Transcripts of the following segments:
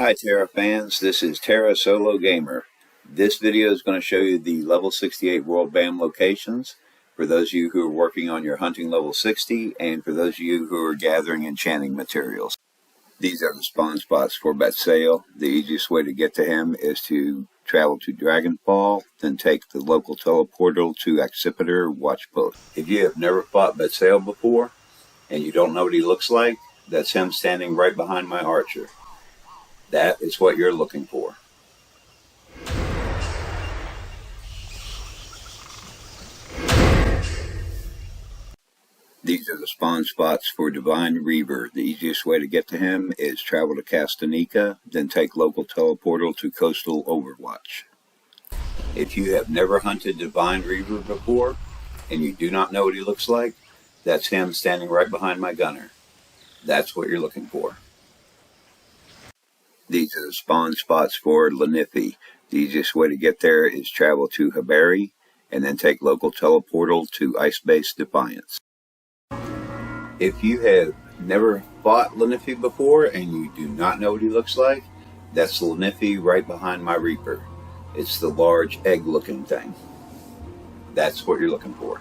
Hi Tera fans, this is Tera Solo Gamer. This video is going to show you the level 68 World BAM locations for those of you who are working on your hunting level 60 and for those of you who are gathering enchanting materials. These are the spawn spots for BATSAEL. The easiest way to get to him is to travel to Dragonfall, then take the local teleportal to Accipiter Watchpost. If you have never fought BATSAEL before and you don't know what he looks like, that's him standing right behind my archer. That is what you're looking for. These are the spawn spots for Divine Reaver. The easiest way to get to him is travel to Castanica, then take local teleportal to Coastal Overwatch. If you have never hunted Divine Reaver before, and you do not know what he looks like, that's him standing right behind my gunner. That's what you're looking for. These are the spawn spots for Linyphi. The easiest way to get there is travel to Haberi, and then take local teleportal to Ice Base Defiance. If you have never fought Linyphi before and you do not know what he looks like, that's Linyphi right behind my Reaper. It's the large egg-looking thing. That's what you're looking for.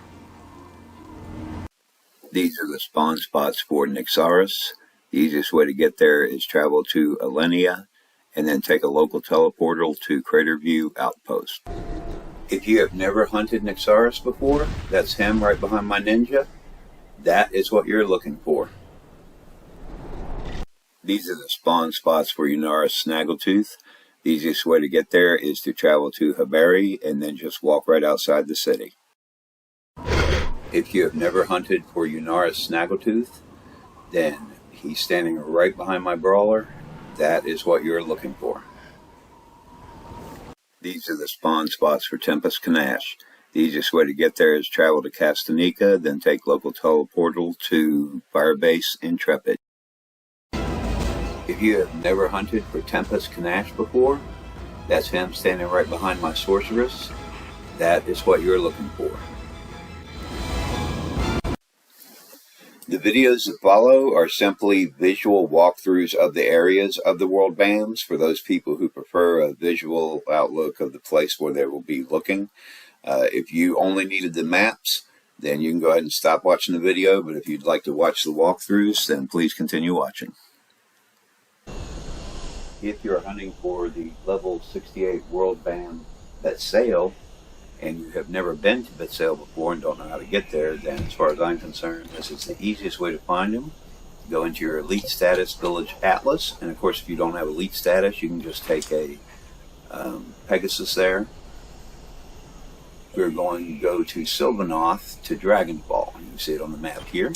These are the spawn spots for Nyxarras. The easiest way to get there is travel to Alenia and then take a local teleportal to Craterview Outpost. If you have never hunted Nyxarras before, that's him right behind my ninja. That is what you're looking for. These are the spawn spots for Yunaras Snaggletooth. The easiest way to get there is to travel to Haberi and then just walk right outside the city. If you have never hunted for Yunaras Snaggletooth, then he's standing right behind my brawler. That is what you're looking for. These are the spawn spots for Tempest Kanash. The easiest way to get there is travel to Castanica, then take local teleportal to Firebase Intrepid. If you have never hunted for Tempest Kanash before, that's him standing right behind my sorceress. That is what you're looking for. The videos that follow are simply visual walkthroughs of the areas of the World BAMs for those people who prefer a visual outlook of the place where they will be looking. If you only needed the maps, then you can go ahead and stop watching the video, but if you'd like to watch the walkthroughs, then please continue watching. If you're hunting for the level 68 World BAM BATSAEL, and you have never been to BATSAEL before and don't know how to get there, then as far as I'm concerned, this is the easiest way to find him. Go into your Elite Status Village Atlas, and of course if you don't have Elite Status, you can just take a Pegasus there. We're going to go to Sylvanoth to Dragonfall. You can see it on the map here.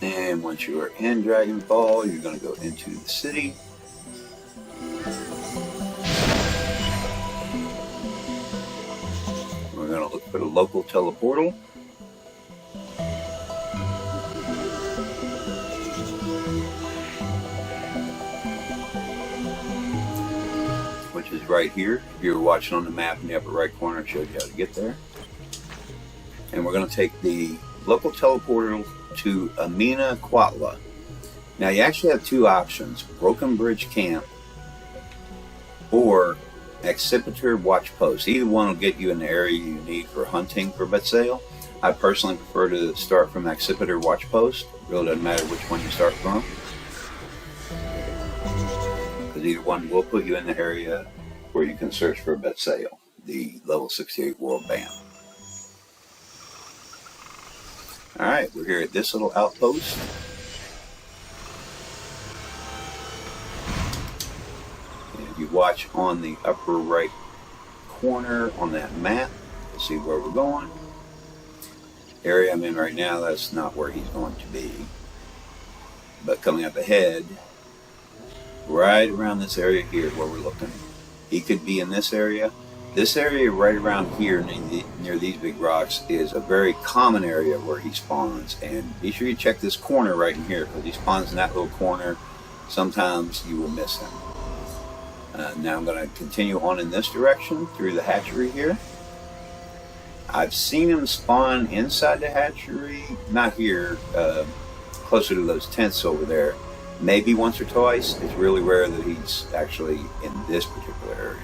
And once you are in Dragonfall, you're going to go into the city. We're going to look for the local teleportal. Which is right here. If you were watching on the map in the upper right corner, it showed you how to get there. And we're going to take the local teleportal to Amina Quatla. Now you actually have two options, Broken Bridge Camp or Accipiter Watchpost. Either one will get you in the area you need for hunting for BATSAEL. I personally prefer to start from Accipiter Watchpost. It really doesn't matter which one you start from, because either one will put you in the area where you can search for BATSAEL, the level 68 World BAM. Alright, we're here at this little outpost. And if you watch on the upper right corner on that map, you'll see where we're going. Area I'm in right now, that's not where he's going to be. But coming up ahead, right around this area here where we're looking, he could be in this area, This area right around here near these big rocks is a very common area where he spawns, and be sure you check this corner right in here, because he spawns in that little corner. Sometimes you will miss him. Now I'm going to continue on in this direction through the hatchery here. I've seen him spawn inside the hatchery, not here, closer to those tents over there, maybe once or twice. It's really rare that he's actually in this particular area.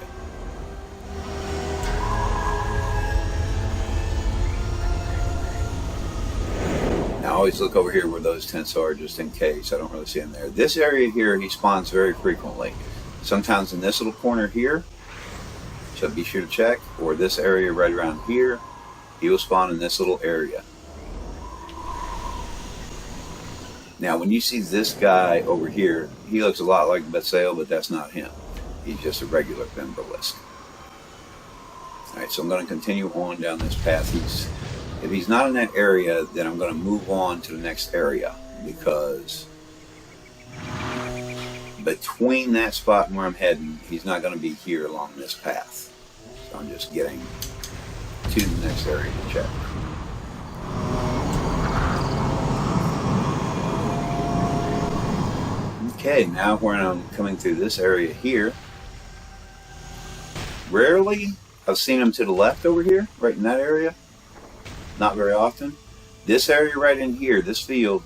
Now I always look over here where those tents are just in case. I don't really see him there. This area here, he spawns very frequently. Sometimes in this little corner here, so be sure to check, or this area right around here. He will spawn in this little area. Now when you see this guy over here, he looks a lot like BATSEAL, but that's not him. He's just a regular Bemberlisk. Alright, so I'm going to continue on down this path. If he's not in that area, then I'm going to move on to the next area, because between that spot and where I'm heading, he's not going to be here along this path. So I'm just getting to the next area to check. Okay, now when I'm coming through this area here, rarely I've seen him to the left over here, right in that area. Not very often. This area right in here, this field,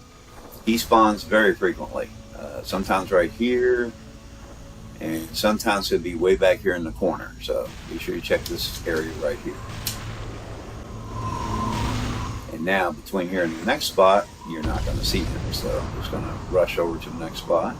he spawns very frequently. Sometimes right here, and sometimes he'll be way back here in the corner. So be sure you check this area right here. And now between here and the next spot, you're not going to see him. So I'm just going to rush over to the next spot.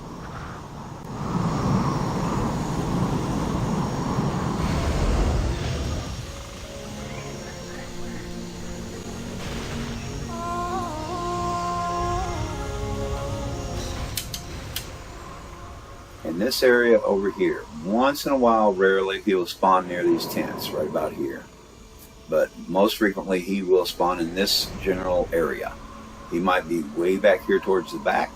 In this area over here, once in a while, rarely, he will spawn near these tents right about here. But most frequently, he will spawn in this general area. He might be way back here towards the back.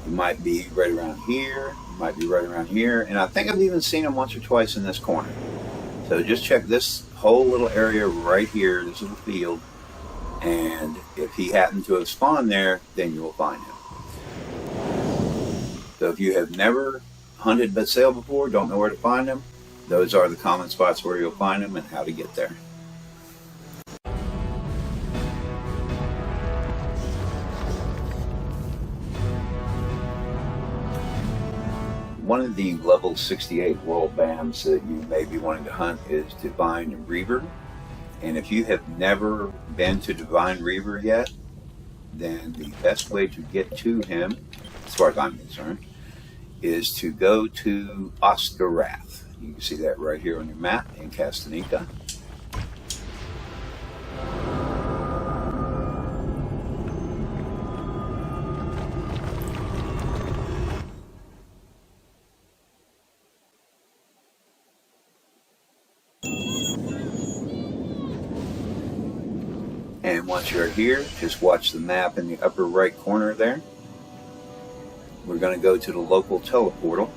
He might be right around here. He might be right around here. And I think I've even seen him once or twice in this corner. So just check this whole little area right here, this little field. And if he happened to have spawned there, then you will find him. So if you have never hunted BATSEAL before, don't know where to find him, those are the common spots where you'll find him and how to get there. One of the level 68 world BAMs that you may be wanting to hunt is Divine Reaver. And if you have never been to Divine Reaver yet, then the best way to get to him, as far as I'm concerned, is to go to Nyxarras. You can see that right here on your map in Castanica. And once you're here, just watch the map in the upper right corner there. We're going to go to the local teleportal.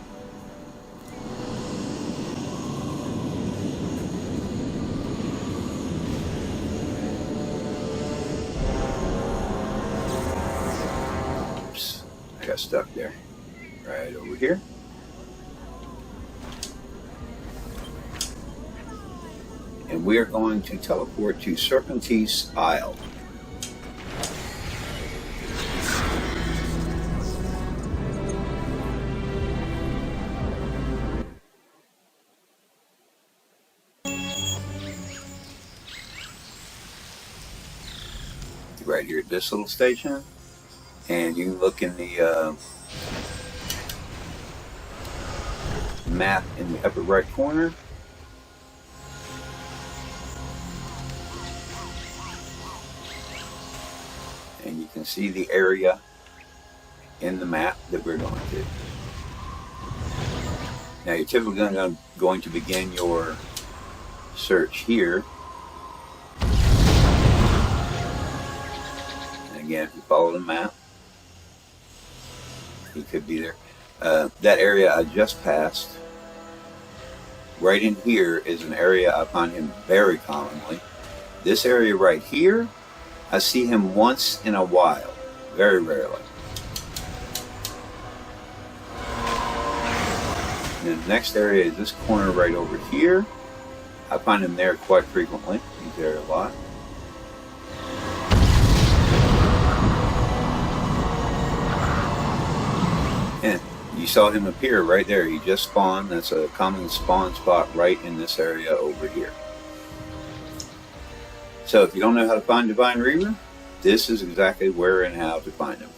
Oops, I got stuck there. Right over here. And we are going to teleport to Serpentine Isle. Right here at this little station, and you can look in the map in the upper right corner. And you can see the area in the map that we're going to. Now you're typically going to begin your search here. Again, if you follow the map, he could be there. That area I just passed right in here is an area I find him very commonly. This area right here, I see him once in a while, very rarely. And then the next area is this corner right over here. I find him there quite frequently. He's there a lot. And you saw him appear right there. He just spawned. That's a common spawn spot right in this area over here. So if you don't know how to find Divine Reaver, this is exactly where and how to find him.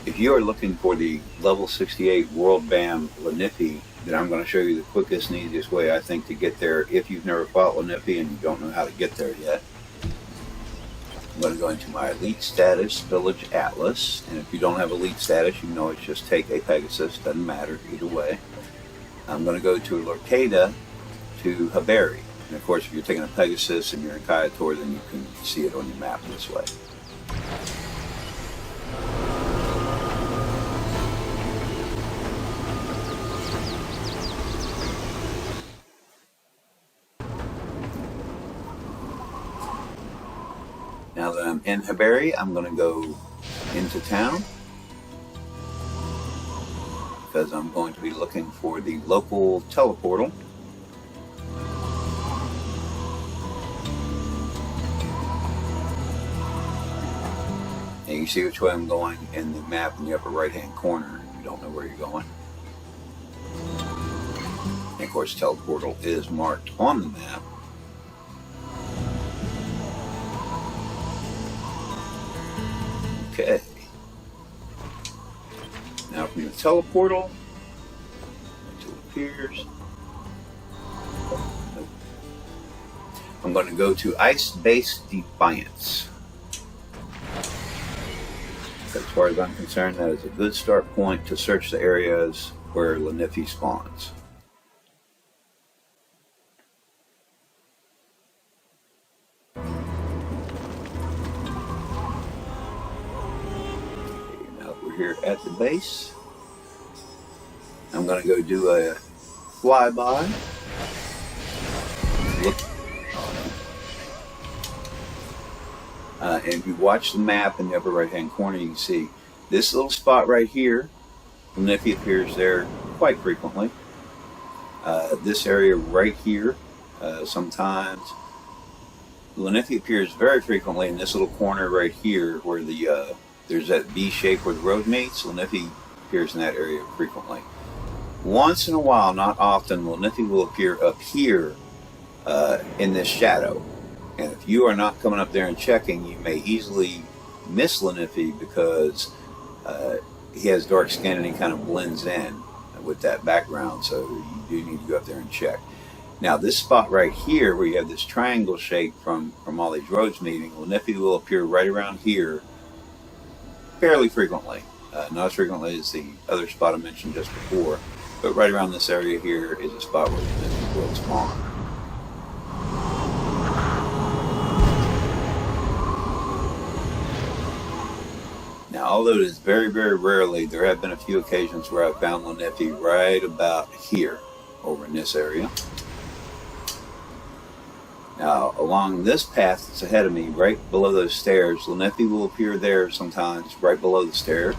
If you are looking for the level 68 World BAM Linyphi, then I'm going to show you the quickest and easiest way I think to get there if you've never fought Linyphi and you don't know how to get there yet. I'm going to go into my Elite Status Village Atlas, and if you don't have Elite Status, you can always just take a Pegasus, doesn't matter either way. I'm going to go to Lorcada to Haberi, and of course if you're taking a Pegasus and you're in Kayator, then you can see it on your map this way. Now that I'm in Haberi, I'm going to go into town because I'm going to be looking for the local teleportal. And you can see which way I'm going in the map in the upper right hand corner if you don't know where you're going. And of course, teleportal is marked on the map. Okay. Now from the teleportal, until it appears, I'm going to go to Ice Base Defiance. As far as I'm concerned, that is a good start point to search the areas where Linyphi spawns. Here at the base, I'm going to go do a flyby. Look, and if you watch the map in the upper right hand corner, you can see this little spot right here. Linyphi appears there quite frequently. This area right here, sometimes. Linyphi appears very frequently in this little corner right here where the there's that V shape where the road meets. Linyphi appears in that area frequently. Once in a while, not often, Linyphi will appear up here in this shadow. And if you are not coming up there and checking, you may easily miss Linyphi because he has dark skin and he kind of blends in with that background. So you do need to go up there and check. Now this spot right here where you have this triangle shape from all these roads meeting, Linyphi will appear right around here fairly frequently. Not as frequently as the other spot I mentioned just before, but right around this area here is a spot where Linyphi will spawn. Now, although it is very, very rarely, there have been a few occasions where I've found Linyphi right about here, over in this area. Now, along this path that's ahead of me, right below those stairs, Linyphi will appear there sometimes, right below the stairs.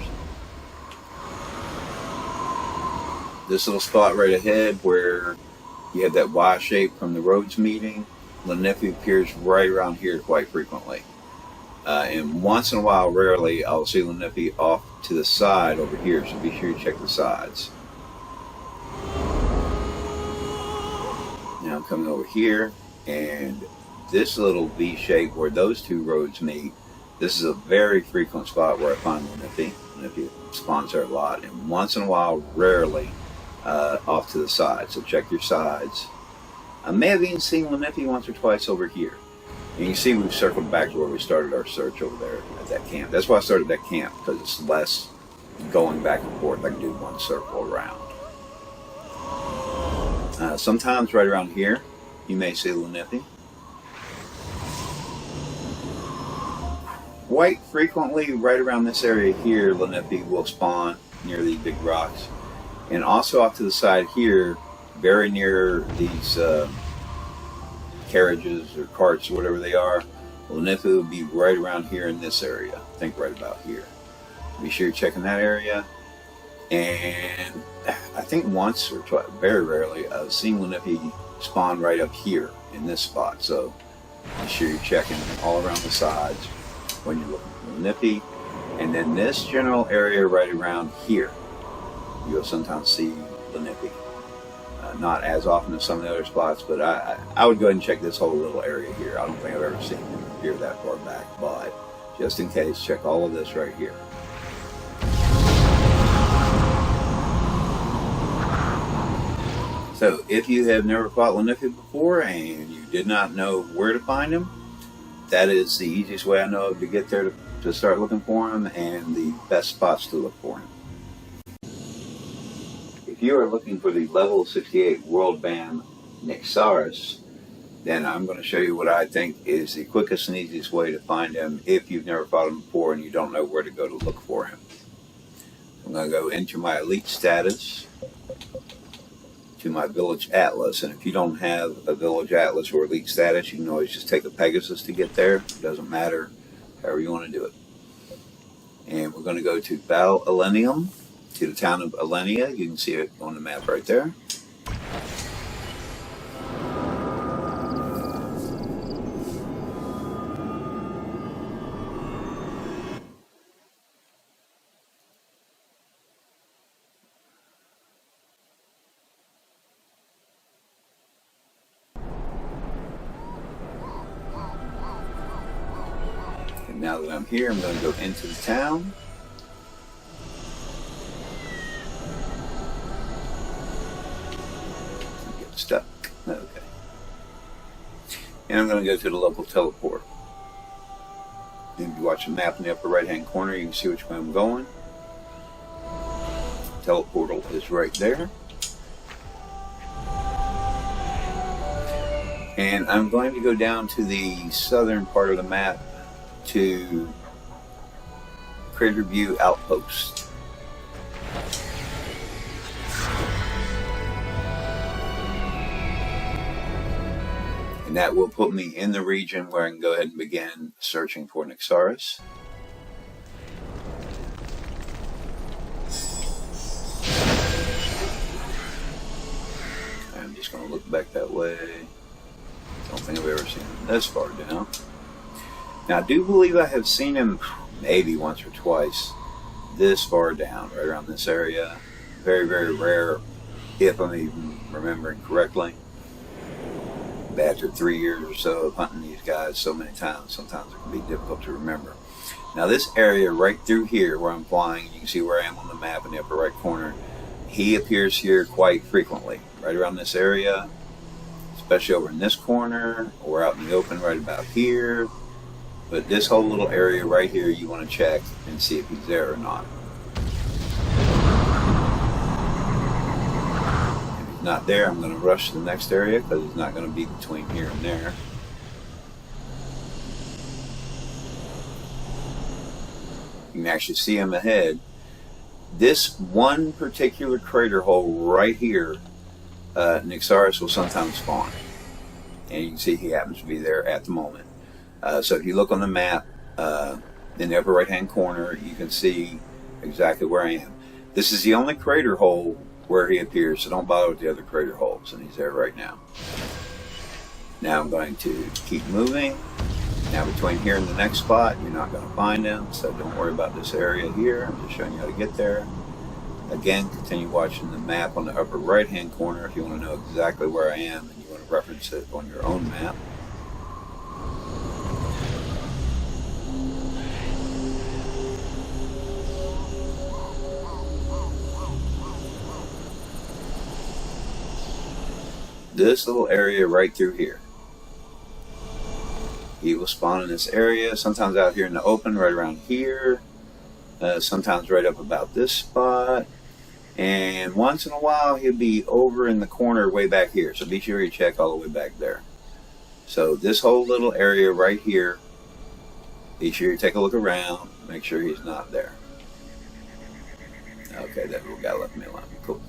This little spot right ahead where you have that Y shape from the roads meeting, Linyphi appears right around here quite frequently. And once in a while, rarely, I'll see Linyphi off to the side over here, so be sure you check the sides. Now I'm coming over here, and this little V shape where those two roads meet, this is a very frequent spot where I find Linyphi. Linyphi spawns there a lot, and once in a while, rarely, off to the side, so check your sides. I may have even seen Linyphi once or twice over here. And you see we've circled back to where we started our search over there at that camp. That's why I started that camp, because it's less going back and forth. I can do one circle around. Sometimes right around here, you may see Linyphi. Quite frequently, right around this area here, Linyphi will spawn near these big rocks. And also off to the side here, very near these carriages or carts or whatever they are, Linyphi will be right around here in this area. I think right about here. Be sure you're checking that area. And I think once or twice, very rarely, I've seen Linyphi spawn right up here in this spot. So be sure you're checking all around the sides when you're looking for Linyphi. And then this general area right around here, you'll sometimes see Linyphi. Not as often as some of the other spots, but I would go ahead and check this whole little area here. I don't think I've ever seen him here that far back, but just in case, check all of this right here. So if you have never fought Linyphi before and you did not know where to find him, that is the easiest way I know of to get there to start looking for him, and the best spots to look for him. If you are looking for the level 68 World BAM Nyxarras, then I'm going to show you what I think is the quickest and easiest way to find him if you've never fought him before and you don't know where to go to look for him. I'm going to go into my elite status, to my village atlas, and if you don't have a village atlas or elite status, you can always just take a Pegasus to get there. It doesn't matter, however you want to do it. And we're going to go to Val Elenium, to the town of Elenia. You can see it on the map right there. And now that I'm here, I'm going to go into the town. Stuck. Okay. And I'm going to go to the local teleport. If you watch the map in the upper right hand corner, you can see which way I'm going. Teleportal is right there. And I'm going to go down to the southern part of the map to Crater View Outpost. And that will put me in the region where I can go ahead and begin searching for Nyxarras. I'm just going to look back that way. Don't think I've ever seen him this far down. Now I do believe I have seen him maybe once or twice this far down, right around this area. Very, very rare, if I'm even remembering correctly. After 3 years or so of hunting these guys so many times, sometimes it can be difficult to remember. Now this area right through here where I'm flying, you can see where I am on the map in the upper right corner, he appears here quite frequently, right around this area, especially over in this corner, or out in the open right about here. But this whole little area right here, you want to check and see if he's there or not. Not there, I'm going to rush to the next area because he's not going to be between here and there. You can actually see him ahead. This one particular crater hole right here, Nyxarras will sometimes spawn. And you can see he happens to be there at the moment. So if you look on the map, in the upper right hand corner, you can see exactly where I am. This is the only crater hole where he appears, so don't bother with the other crater holes, and he's there right now. Now I'm going to keep moving. Now between here and the next spot, you're not going to find him, so don't worry about this area here. I'm just showing you how to get there. Again, continue watching the map on the upper right hand corner if you want to know exactly where I am and you want to reference it on your own map. This little area right through here. He will spawn in this area, sometimes out here in the open, right around here, sometimes right up about this spot, and once in a while he'll be over in the corner way back here, so be sure you check all the way back there. So this whole little area right here, be sure you take a look around, make sure he's not there. Okay, that little guy left me alone. Cool.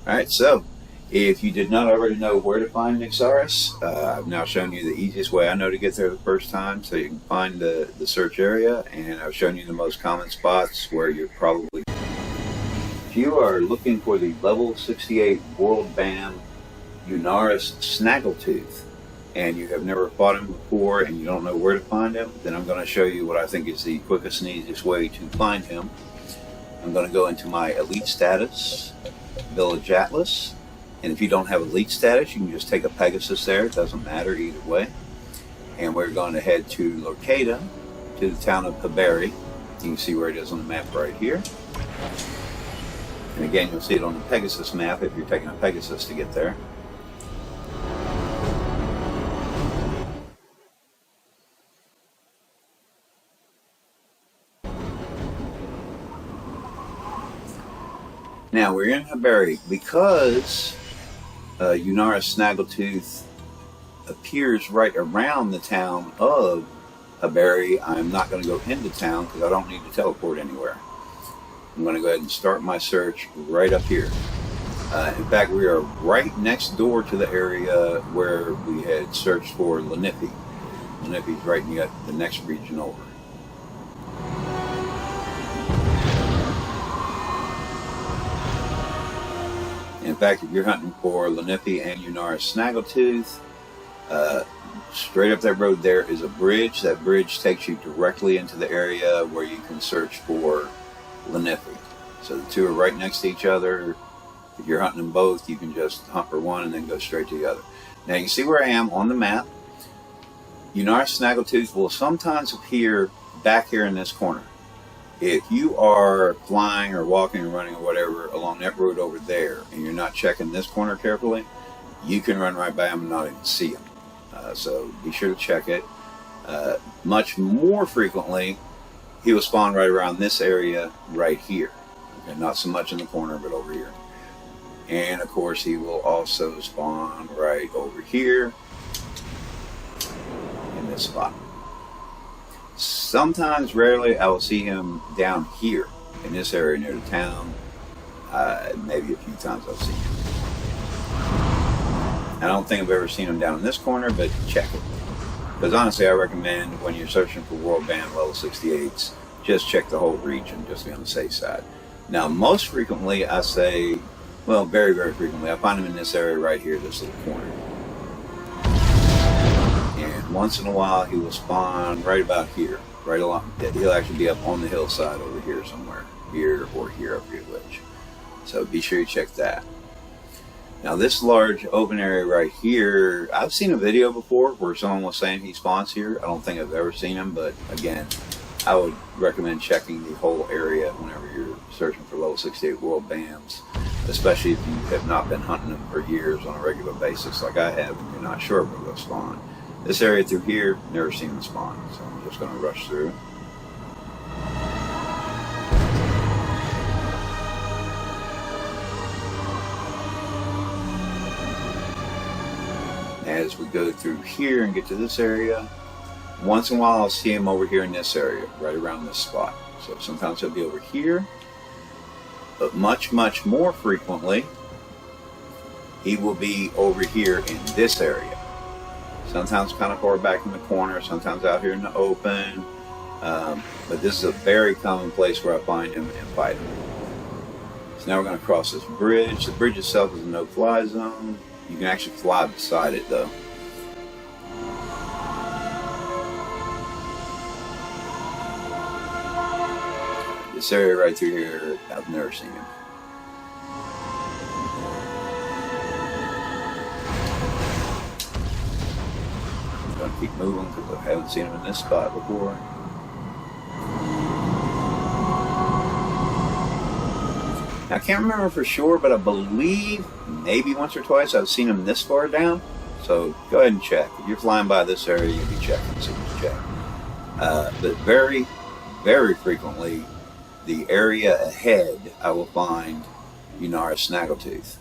Alright, so if you did not already know where to find Nyxarras, I've now shown you the easiest way I know to get there the first time, so you can find the search area, and I've shown you the most common spots where you're probably... If you are looking for the level 68 World BAM Yunaras Snaggletooth, and you have never fought him before and you don't know where to find him, then I'm going to show you what I think is the quickest and easiest way to find him. I'm going to go into my elite status, Village Atlas, and if you don't have elite status, you can just take a Pegasus there. It doesn't matter either way. And we're going to head to Lorcada, to the town of Haberi. You can see where it is on the map right here. And again, you'll see it on the Pegasus map if you're taking a Pegasus to get there. Now we're in Haberi. Because Yunaras Snaggletooth appears right around the town of Haberi, I'm not going to go into town because I don't need to teleport anywhere. I'm going to go ahead and start my search right up here. In fact, we are right next door to the area where we had searched for Linyphi. Linyphi is right in the next region over. In fact, if you're hunting for Linyphi and Yunaras Snaggletooth, straight up that road there is a bridge. That bridge takes you directly into the area where you can search for Linyphi. So the two are right next to each other. If you're hunting them both, you can just hunt for one and then go straight to the other. Now you can see where I am on the map. Yunaras Snaggletooth will sometimes appear back here in this corner. If you are flying or walking or running or whatever along that road over there and you're not checking this corner carefully, you can run right by them and not even see them. So be sure to check it. Much more frequently, he will spawn right around this area right here. Okay, not so much in the corner, but over here. And of course, he will also spawn right over here in this spot. Sometimes, rarely, I will see him down here in this area near the town. Maybe a few times I've seen him. I don't think I've ever seen him down in this corner, but check it. Because honestly, I recommend when you're searching for World BAM level 68s, just check the whole region, just to be on the safe side. Now, most frequently, I say, well, very, very frequently, I find him in this area right here, this little corner. And once in a while, he will spawn right about here, right along. He'll actually be up on the hillside over here somewhere, here or here up your ledge. So be sure you check that. Now this large open area right here, I've seen a video before where someone was saying he spawns here. I don't think I've ever seen him, but again, I would recommend checking the whole area whenever you're searching for level 68 World BAMs, especially if you have not been hunting them for years on a regular basis like I have and you're not sure where they'll spawn. This area through here, never seen them spawn, so I'm just going to rush through. As we go through here and get to this area, once in a while I'll see him over here in this area, right around this spot. So sometimes he'll be over here, but much, much more frequently, he will be over here in this area. Sometimes kind of far back in the corner, sometimes out here in the open, but this is a very common place where I find him and fight him. So now we're going to cross this bridge. The bridge itself is a no-fly zone. You can actually fly beside it though. This area right through here, I've never seen him. I'm going to keep moving because I haven't seen him in this spot before. I can't remember for sure, but I believe maybe once or twice I've seen him this far down. So go ahead and check. If you're flying by this area, you'll be checking, so just check. But very, very frequently, the area ahead, I will find Yunaras Snaggletooth.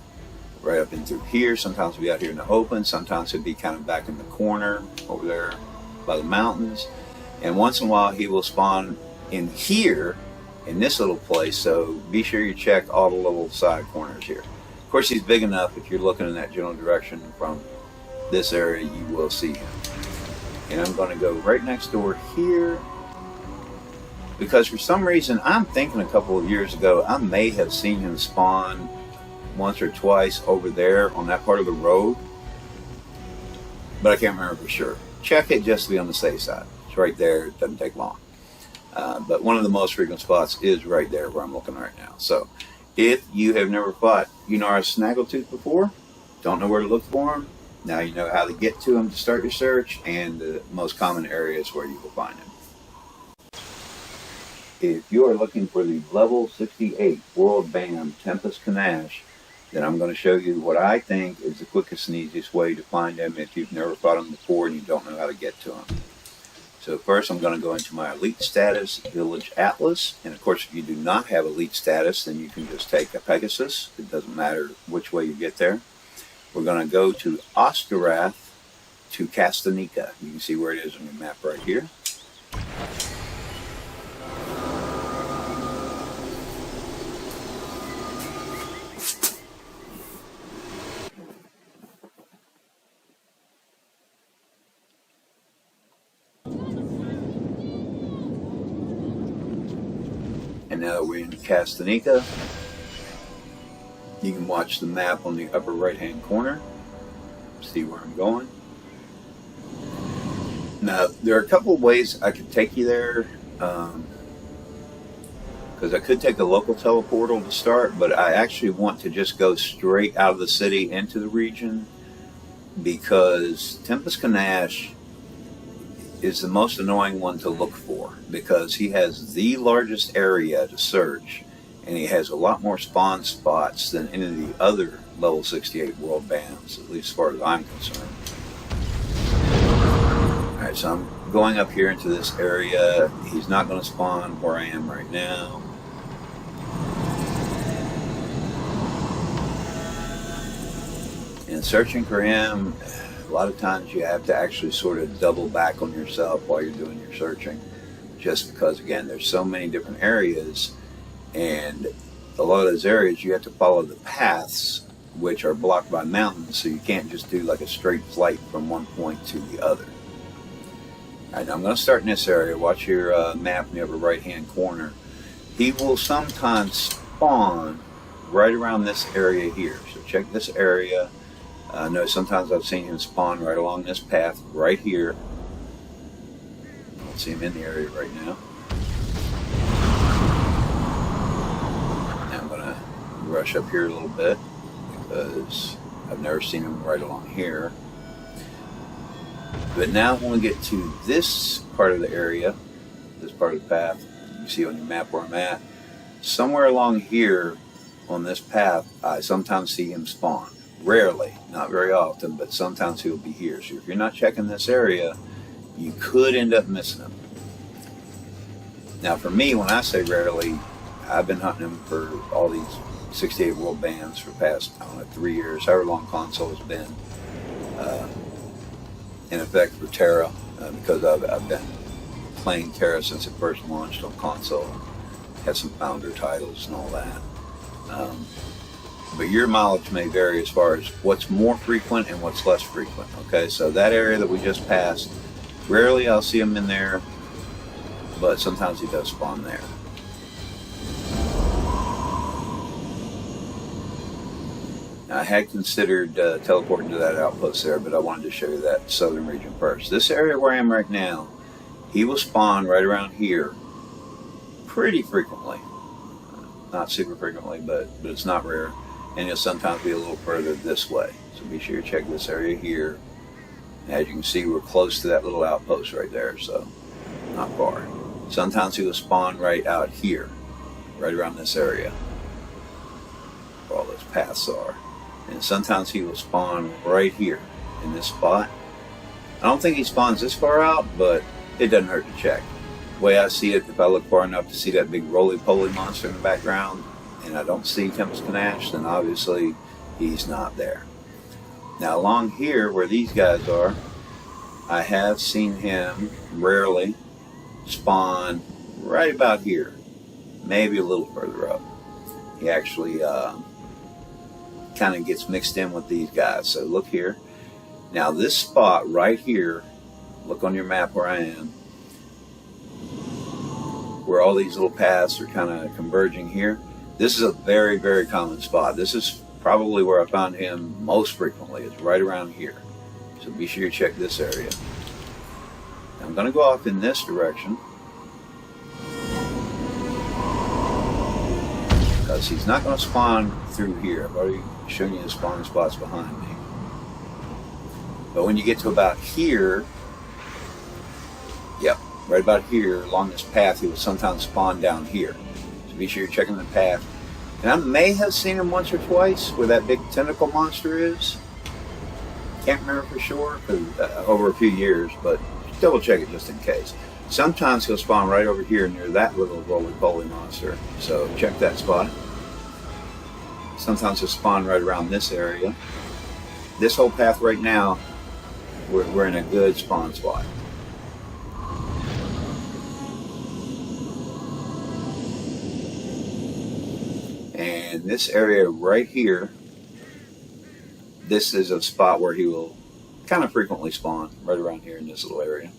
Right up in through here. Sometimes we'll be out here in the open. Sometimes he'll be kind of back in the corner over there by the mountains. And once in a while, he will spawn in here in this little place, so be sure you check all the little side corners here. Of course, he's big enough, if you're looking in that general direction from this area, you will see him. And I'm going to go right next door here, because for some reason, I'm thinking a couple of years ago, I may have seen him spawn once or twice over there on that part of the road, but I can't remember for sure. Check it just to be on the safe side. It's right there. It doesn't take long. But one of the most frequent spots is right there where I'm looking right now. So if you have never fought Yunaras Snaggletooth before, don't know where to look for him, now you know how to get to him to start your search and the most common areas where you will find him. If you are looking for the level 68 World BAM Tempest Kanash, then I'm going to show you what I think is the quickest and easiest way to find him if you've never fought him before and you don't know how to get to him. So first I'm going to go into my elite status, Village Atlas, and of course if you do not have elite status, then you can just take a Pegasus. It doesn't matter which way you get there. We're going to go to Oskarath to Castanica. You can see where it is on your map right here. And now that we're in Castanica, you can watch the map on the upper right hand corner, see where I'm going. Now there are a couple of ways I could take you there, because I could take a local teleportal to start, but I actually want to just go straight out of the city into the region, because Tempest Kanash is the most annoying one to look for, because he has the largest area to search and he has a lot more spawn spots than any of the other level 68 world BAMs, at least as far as I'm concerned. Alright, so I'm going up here into this area. He's not going to spawn where I am right now. And searching for him, a lot of times you have to actually sort of double back on yourself while you're doing your searching, just because, again, there's so many different areas, and a lot of those areas you have to follow the paths, which are blocked by mountains, so you can't just do like a straight flight from one point to the other. Alright, now I'm going to start in this area. Watch your map in the upper right hand corner. He will sometimes spawn right around this area here, so check this area. I know sometimes I've seen him spawn right along this path right here. I don't see him in the area right now. Now I'm going to rush up here a little bit, because I've never seen him right along here. But now when we get to this part of the area, this part of the path, you see on your map where I'm at, somewhere along here on this path, I sometimes see him spawn. Rarely, not very often, but sometimes he'll be here. So if you're not checking this area, you could end up missing him. Now for me, when I say rarely, I've been hunting him for all these 68 world BAMs for the past, I don't know, 3 years, however long console has been in effect for Tera, because I've been playing Tera since it first launched on console. Had some founder titles and all that. But your mileage may vary as far as what's more frequent and what's less frequent. Okay, so that area that we just passed, rarely I'll see him in there, but sometimes he does spawn there. Now, I had considered teleporting to that outpost there, but I wanted to show you that southern region first. This area where I am right now, he will spawn right around here pretty frequently. Not super frequently, but it's not rare. And he'll sometimes be a little further this way. So be sure to check this area here. As you can see, we're close to that little outpost right there, so not far. Sometimes he will spawn right out here, right around this area, where all those paths are. And sometimes he will spawn right here in this spot. I don't think he spawns this far out, but it doesn't hurt to check. The way I see it, if I look far enough to see that big roly-poly monster in the background, and I don't see Tempest Kanash, then obviously he's not there. Now along here where these guys are, I have seen him rarely spawn right about here, maybe a little further up. He actually kind of gets mixed in with these guys. So look here. Now this spot right here, look on your map where I am, where all these little paths are kind of converging here. This is a very, very common spot. This is probably where I found him most frequently. It's right around here. So be sure you check this area. Now I'm going to go off in this direction, because he's not going to spawn through here. I've already shown you the spawning spots behind me. But when you get to about here, yep, right about here, along this path, he will sometimes spawn down here. So be sure you're checking the path. And I may have seen him once or twice where that big tentacle monster is. Can't remember for sure, because over a few years, but double check it just in case. Sometimes he'll spawn right over here near that little roly-poly monster. So check that spot. Sometimes he'll spawn right around this area. This whole path right now, we're in a good spawn spot. And this area right here, this is a spot where he will kind of frequently spawn, right around here in this little area.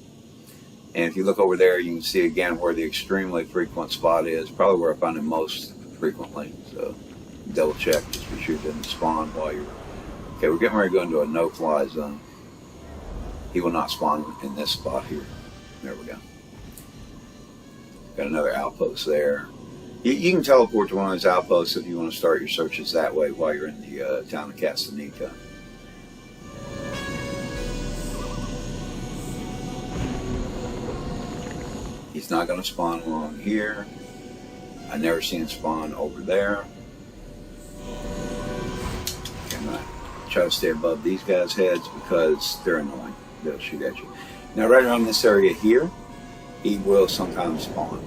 And if you look over there, you can see again where the extremely frequent spot is, probably where I find him most frequently. So double check, just be sure it doesn't spawn while you're... Okay, we're getting ready to go into a no-fly zone. He will not spawn in this spot here. There we go. Got another outpost there. You can teleport to one of those outposts if you want to start your searches that way while you're in the town of Castanica. He's not going to spawn along here. I never seen him spawn over there. I'm going to try to stay above these guys' heads because they're annoying. They'll shoot at you. Now right around this area here, he will sometimes spawn.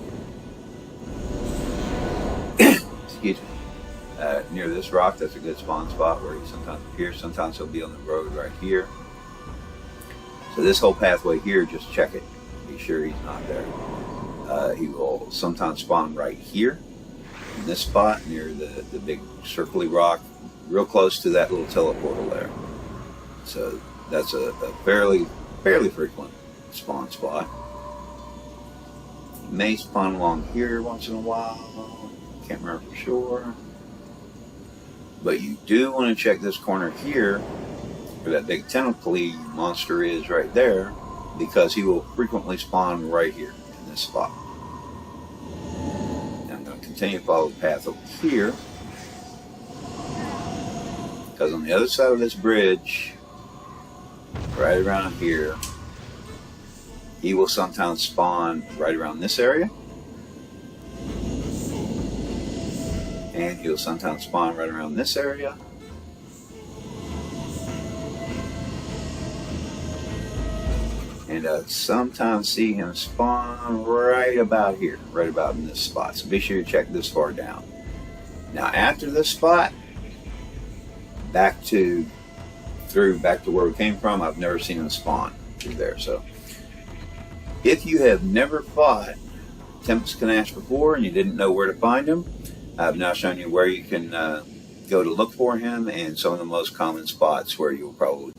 Excuse me. Near this rock, that's a good spawn spot where he sometimes appears. Sometimes he'll be on the road right here. So this whole pathway here, just check it. Be sure he's not there. He will sometimes spawn right here in this spot near the big circly rock, real close to that little teleportal there. So that's a fairly frequent spawn spot. He may spawn along here once in a while. Can't remember for sure. But you do want to check this corner here where that big tentacly monster is right there, because he will frequently spawn right here in this spot. Now I'm going to continue to follow the path over here, because on the other side of this bridge, right around here, he will sometimes spawn right around this area. And he'll sometimes spawn right around this area. And sometimes see him spawn right about here, right about in this spot. So be sure to check this far down. Now after this spot, back to where we came from, I've never seen him spawn through there. So if you have never fought Tempest Kanash before and you didn't know where to find him, I've now shown you where you can go to look for him and some of the most common spots where you'll probably